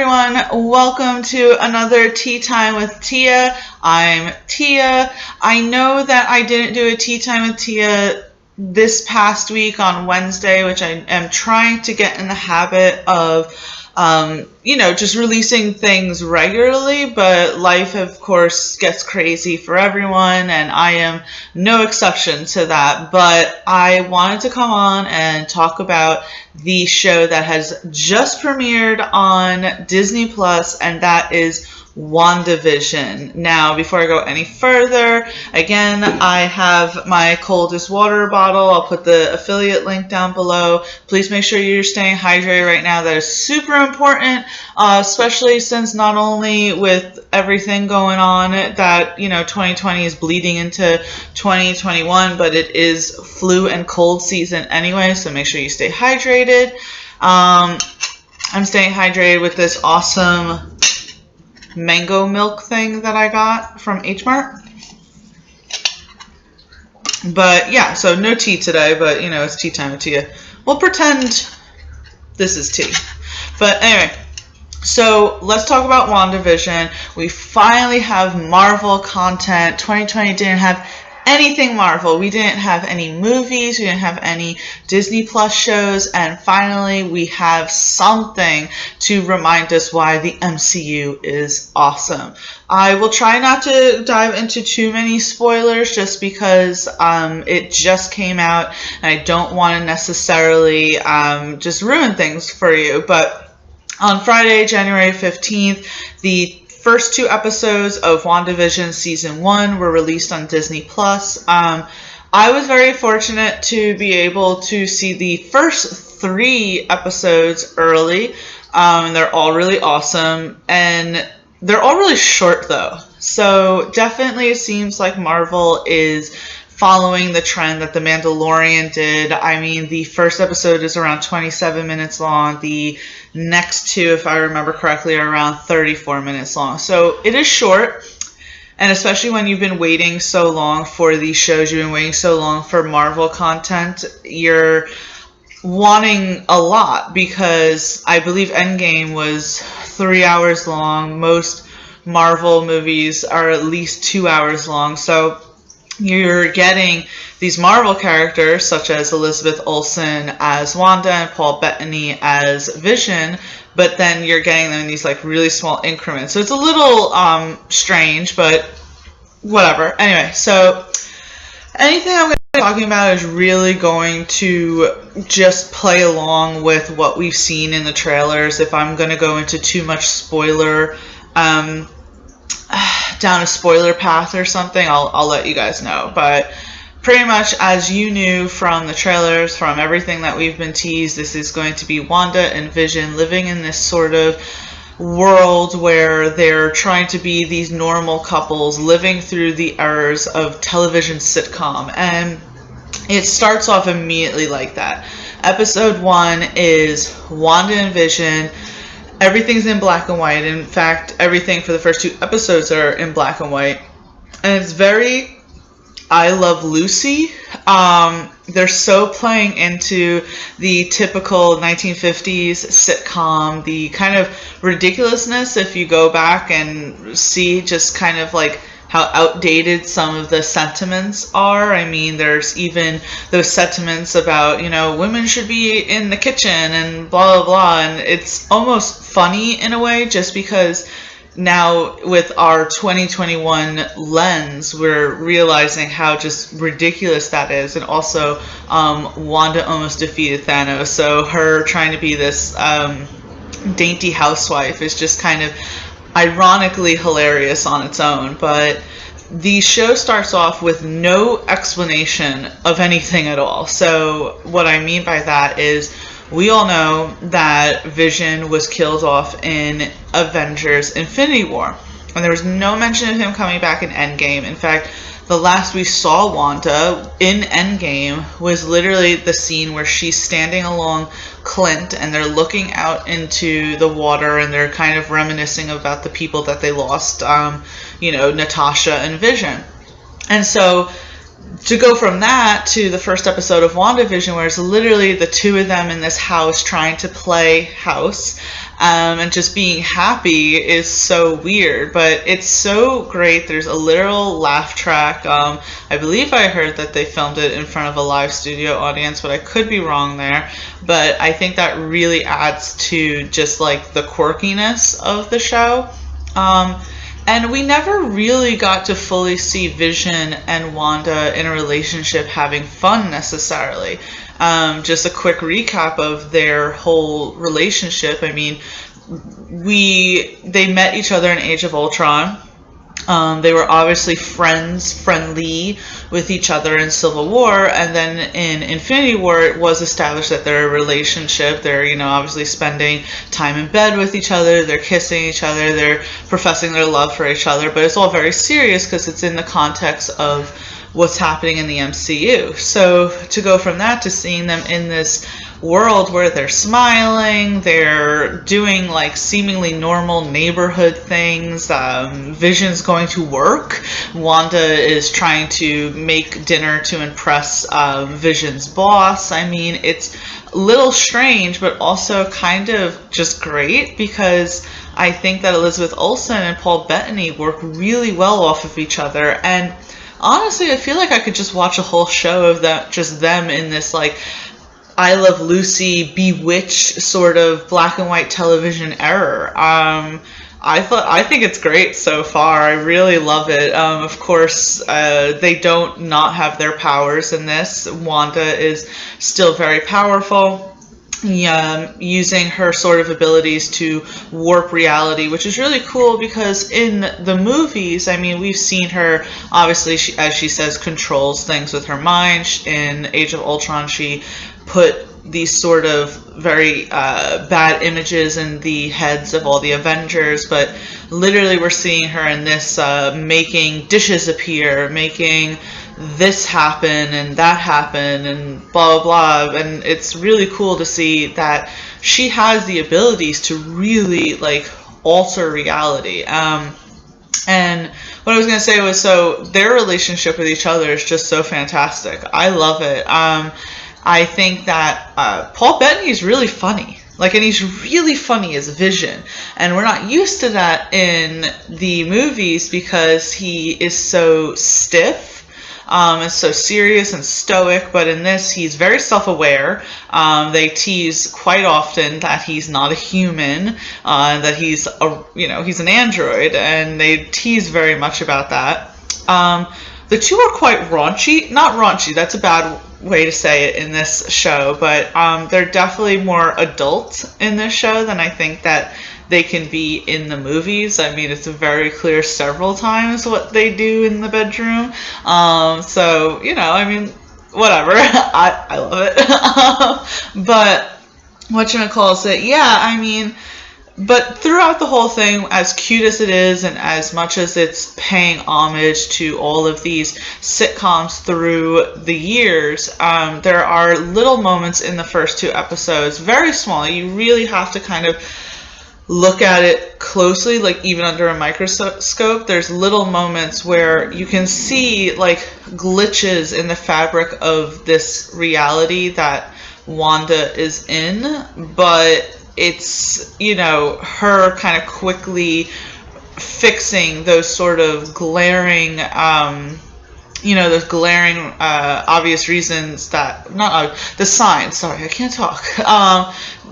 everyone, welcome to another Tea Time with Tia. I'm Tia. I know that I didn't do a Tea Time with Tia this past week on Wednesday, which I am trying to get in the habit of, just releasing things regularly, but life, of course, gets crazy for everyone, and I am no exception to that. But I wanted to come on and talk about the show that has just premiered on Disney Plus, and that is WandaVision. Now, before I go any further, again, I have my coldest water bottle. I'll put the affiliate link down below. Please make sure you're staying hydrated right now. That is super important, especially since not only with everything going on that, 2020 is bleeding into 2021, but it is flu and cold season anyway, so make sure you stay hydrated. I'm staying hydrated with this awesome mango milk thing that I got from H-Mart. But yeah, so no tea today, but it's tea time with Tia. We'll pretend this is tea. But anyway, so let's talk about WandaVision. We finally have Marvel content. 2020 didn't have anything Marvel. We didn't have any movies. We didn't have any Disney Plus shows. And finally, we have something to remind us why the MCU is awesome. I will try not to dive into too many spoilers just because it just came out and I don't want to necessarily just ruin things for you. But on Friday, January 15th, the first two episodes of WandaVision Season 1 were released on Disney Plus. I was very fortunate to be able to see the first three episodes early. They're all really awesome, and they're all really short though. So definitely it seems like Marvel is following the trend that The Mandalorian did. I mean, the first episode is around 27 minutes long. The next two, if I remember correctly, are around 34 minutes long. So it is short, and especially when you've been waiting so long for these shows, you've been waiting so long for Marvel content, you're wanting a lot, because I believe Endgame was 3 hours long. Most Marvel movies are at least 2 hours long. So you're getting these Marvel characters such as Elizabeth Olsen as Wanda and Paul Bettany as Vision, but then you're getting them in these like really small increments. So it's a little strange, but whatever. Anyway, so anything I'm going to be talking about is really going to just play along with what we've seen in the trailers. If I'm going to go into too much spoiler, down a spoiler path or something, I'll let you guys know. But pretty much, as you knew from the trailers, from everything that we've been teased, this is going to be Wanda and Vision living in this sort of world where they're trying to be these normal couples living through the errors of television sitcom. And it starts off immediately like that. Episode 1 is Wanda and Vision. Everything's in black and white. In fact, everything for the first two episodes are in black and white. And it's very I Love Lucy. They're so playing into the typical 1950s sitcom, the kind of ridiculousness if you go back and see just kind of like how outdated some of the sentiments are. I mean, there's even those sentiments about, women should be in the kitchen and blah, blah, blah. And it's almost funny in a way, just because now with our 2021 lens, we're realizing how just ridiculous that is. And also, Wanda almost defeated Thanos. So her trying to be this dainty housewife is just kind of ironically hilarious on its own. But the show starts off with no explanation of anything at all. So what I mean by that is, we all know that Vision was killed off in Avengers Infinity War, and there was no mention of him coming back in Endgame. In fact, the last we saw Wanda in Endgame was literally the scene where she's standing along Clint and they're looking out into the water and they're kind of reminiscing about the people that they lost, Natasha and Vision. And so to go from that to the first episode of WandaVision, where it's literally the two of them in this house trying to play house, and just being happy is so weird, but it's so great. There's a literal laugh track. I believe I heard that they filmed it in front of a live studio audience, but I could be wrong there. But I think that really adds to just like the quirkiness of the show. And we never really got to fully see Vision and Wanda in a relationship having fun necessarily. Just a quick recap of their whole relationship. I mean, they met each other in Age of Ultron. They were obviously friendly with each other in Civil War, and then in Infinity War, it was established that they're a relationship. They're, obviously spending time in bed with each other, they're kissing each other, they're professing their love for each other, but it's all very serious because it's in the context of what's happening in the MCU. So to go from that to seeing them in this world where they're smiling, they're doing like seemingly normal neighborhood things. Vision's going to work. Wanda is trying to make dinner to impress Vision's boss. I mean, it's a little strange, but also kind of just great because I think that Elizabeth Olsen and Paul Bettany work really well off of each other. And honestly, I feel like I could just watch a whole show of that, just them in this like I Love Lucy, Bewitched sort of black and white television era. I think it's great so far. I really love it. Of course, they don't not have their powers in this. Wanda is still very powerful. Using her sort of abilities to warp reality, which is really cool because in the movies, I mean, we've seen her, obviously, as she says, controls things with her mind. In Age of Ultron, she put these sort of very bad images in the heads of all the Avengers, but literally we're seeing her in this making dishes appear, making this happen and that happen and blah blah blah, and it's really cool to see that she has the abilities to really like alter reality. And what I was going to say was, so their relationship with each other is just so fantastic. I love it. I think that Paul Bettany is really funny. Like, and he's really funny as Vision. And we're not used to that in the movies because he is so stiff. And so serious and stoic, but in this he's very self-aware. They tease quite often that he's not a human, that he's he's an android, and they tease very much about that. The two are quite raunchy. Not raunchy, that's a bad way to say it in this show, but they're definitely more adult in this show than I think that they can be in the movies. I mean, it's very clear several times what they do in the bedroom. So, I mean, whatever. I love it. But whatchamacallit it, yeah, I mean, but throughout the whole thing, as cute as it is and as much as it's paying homage to all of these sitcoms through the years, there are little moments in the first two episodes, very small. You really have to kind of look at it closely, like even under a microscope. There's little moments where you can see like glitches in the fabric of this reality that Wanda is in, but it's, her kind of quickly fixing those sort of glaring, those glaring, obvious reasons that, not the signs, sorry, I can't talk,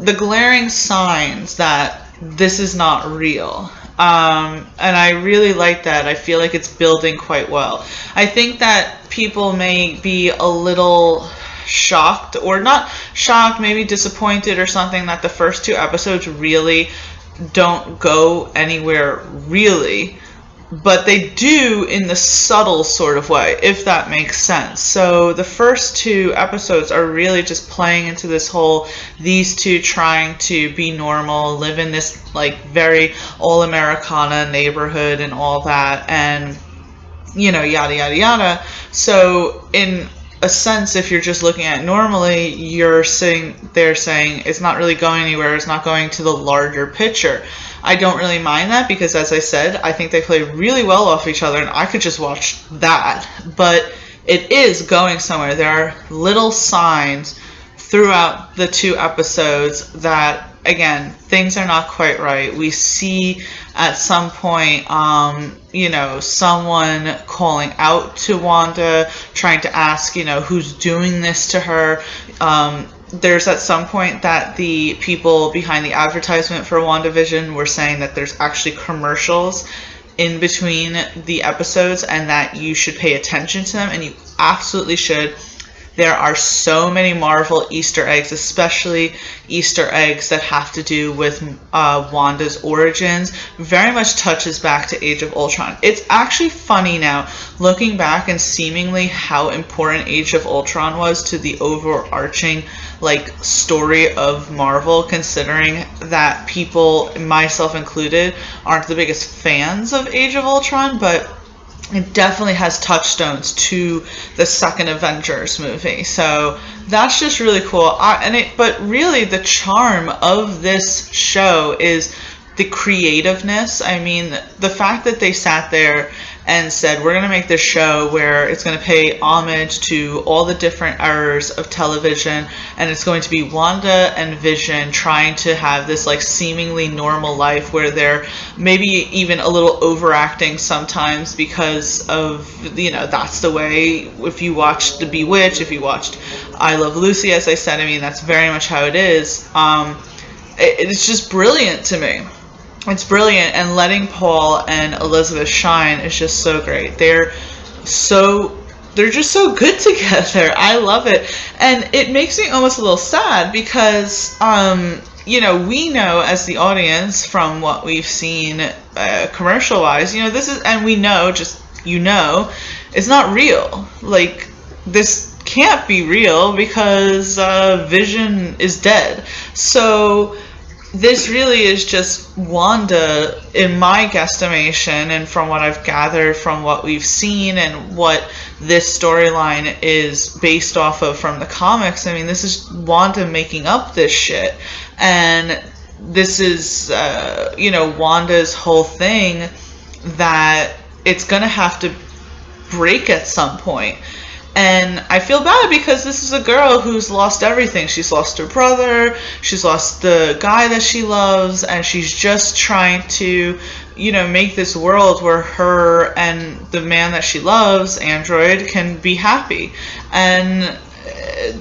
the glaring signs that this is not real. And I really like that. I feel like it's building quite well. I think that people may be a little shocked, or not shocked, maybe disappointed or something, that the first two episodes really don't go anywhere really, but they do in the subtle sort of way, if that makes sense. So the first two episodes are really just playing into this whole, these two trying to be normal, live in this like very all-Americana neighborhood and all that, and yada yada yada. So in a sense, if you're just looking at it normally, you're sitting there saying it's not really going anywhere, it's not going to the larger picture. I don't really mind that because, as I said, I think they play really well off each other and I could just watch that. But it is going somewhere. There are little signs throughout the 2 episodes that, again, things are not quite right. We see at some point, someone calling out to Wanda, trying to ask, who's doing this to her. There's at some point that the people behind the advertisement for WandaVision were saying that there's actually commercials in between the episodes and that you should pay attention to them, and you absolutely should. There are so many Marvel Easter eggs, especially Easter eggs that have to do with Wanda's origins. Very much touches back to Age of Ultron. It's actually funny now, looking back and seemingly how important Age of Ultron was to the overarching story of Marvel, considering that people, myself included, aren't the biggest fans of Age of Ultron, but it definitely has touchstones to the second Avengers movie. So that's just really cool. But really the charm of this show is the creativeness. I mean, the fact that they sat there and said, we're going to make this show where it's going to pay homage to all the different eras of television, and it's going to be Wanda and Vision trying to have this seemingly normal life where they're maybe even a little overacting sometimes because of, that's the way. If you watched The Bewitched, if you watched I Love Lucy, as I said, I mean, that's very much how it is. It's just brilliant to me. It's brilliant, and letting Paul and Elizabeth shine is just so great. They're just so good together. I love it. And it makes me almost a little sad because, we know as the audience from what we've seen commercial-wise, this is, and we know, it's not real. This can't be real because Vision is dead. So this really is just Wanda, in my guesstimation, and from what I've gathered from what we've seen and what this storyline is based off of from the comics. I mean, this is Wanda making up this shit. And this is, Wanda's whole thing that it's going to have to break at some point. And I feel bad because this is a girl who's lost everything. She's lost her brother, she's lost the guy that she loves, and she's just trying to, make this world where her and the man that she loves, Android, can be happy. And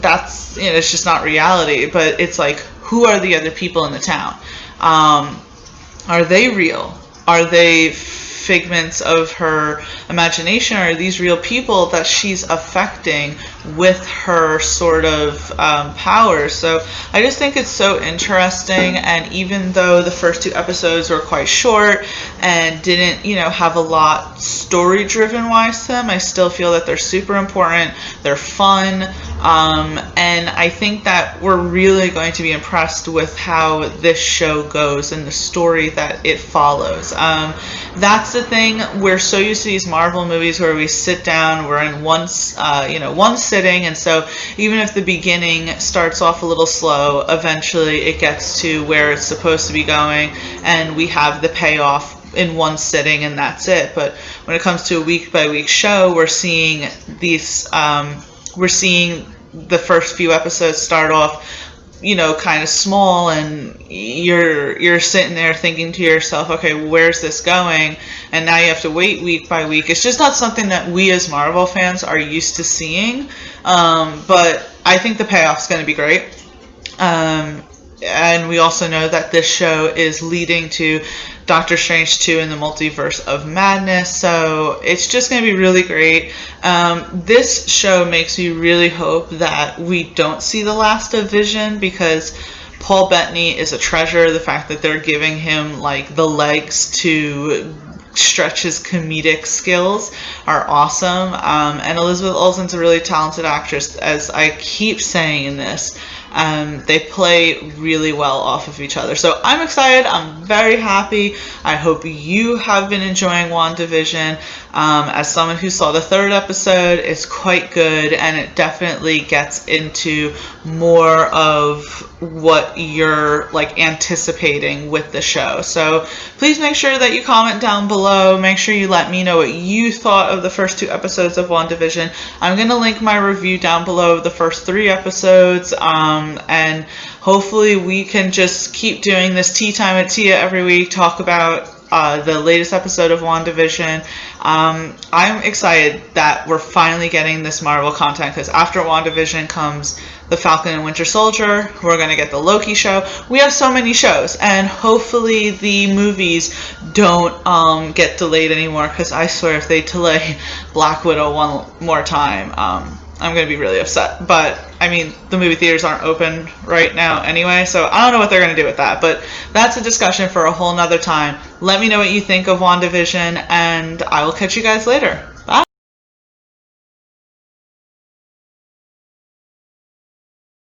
that's, it's just not reality. But it's who are the other people in the town? Are they real? Are they figments of her imagination, or are these real people that she's affecting with her sort of powers? So I just think it's so interesting, and even though the first 2 episodes were quite short and didn't, have a lot story driven wise to them, I still feel that they're super important, they're fun, and I think that we're really going to be impressed with how this show goes and the story that it follows. That's the thing. We're so used to these Marvel movies where we sit down, we're in one sitting, and so even if the beginning starts off a little slow, eventually it gets to where it's supposed to be going, and we have the payoff in one sitting, and that's it. But when it comes to a week by week show, we're seeing these, we're seeing the first few episodes start off, kind of small, and you're sitting there thinking to yourself, okay, where's this going? And now you have to wait week by week. It's just not something that we as Marvel fans are used to seeing. But I think the payoff's going to be great. And we also know that this show is leading to Doctor Strange 2 in the Multiverse of Madness, so it's just going to be really great. This show makes me really hope that we don't see the last of Vision, because Paul Bettany is a treasure. The fact that they're giving him the legs to stretch his comedic skills are awesome. And Elizabeth Olsen's a really talented actress, as I keep saying in this. They play really well off of each other. So I'm excited. I'm very happy. I hope you have been enjoying WandaVision. As someone who saw the 3rd episode, it's quite good, and it definitely gets into more of what you're like anticipating with the show. So please make sure that you comment down below. Make sure you let me know what you thought of the first 2 episodes of WandaVision. I'm going to link my review down below of the first 3 episodes, and hopefully we can just keep doing this tea time at Tia every week, talk about the latest episode of WandaVision. I'm excited that we're finally getting this Marvel content, because after WandaVision comes the Falcon and Winter Soldier. We're going to get the Loki show. We have so many shows, and hopefully the movies don't get delayed anymore, because I swear if they delay Black Widow one more time, I'm going to be really upset. But, I mean, the movie theaters aren't open right now anyway, so I don't know what they're going to do with that. But that's a discussion for a whole nother time. Let me know what you think of WandaVision, and I will catch you guys later.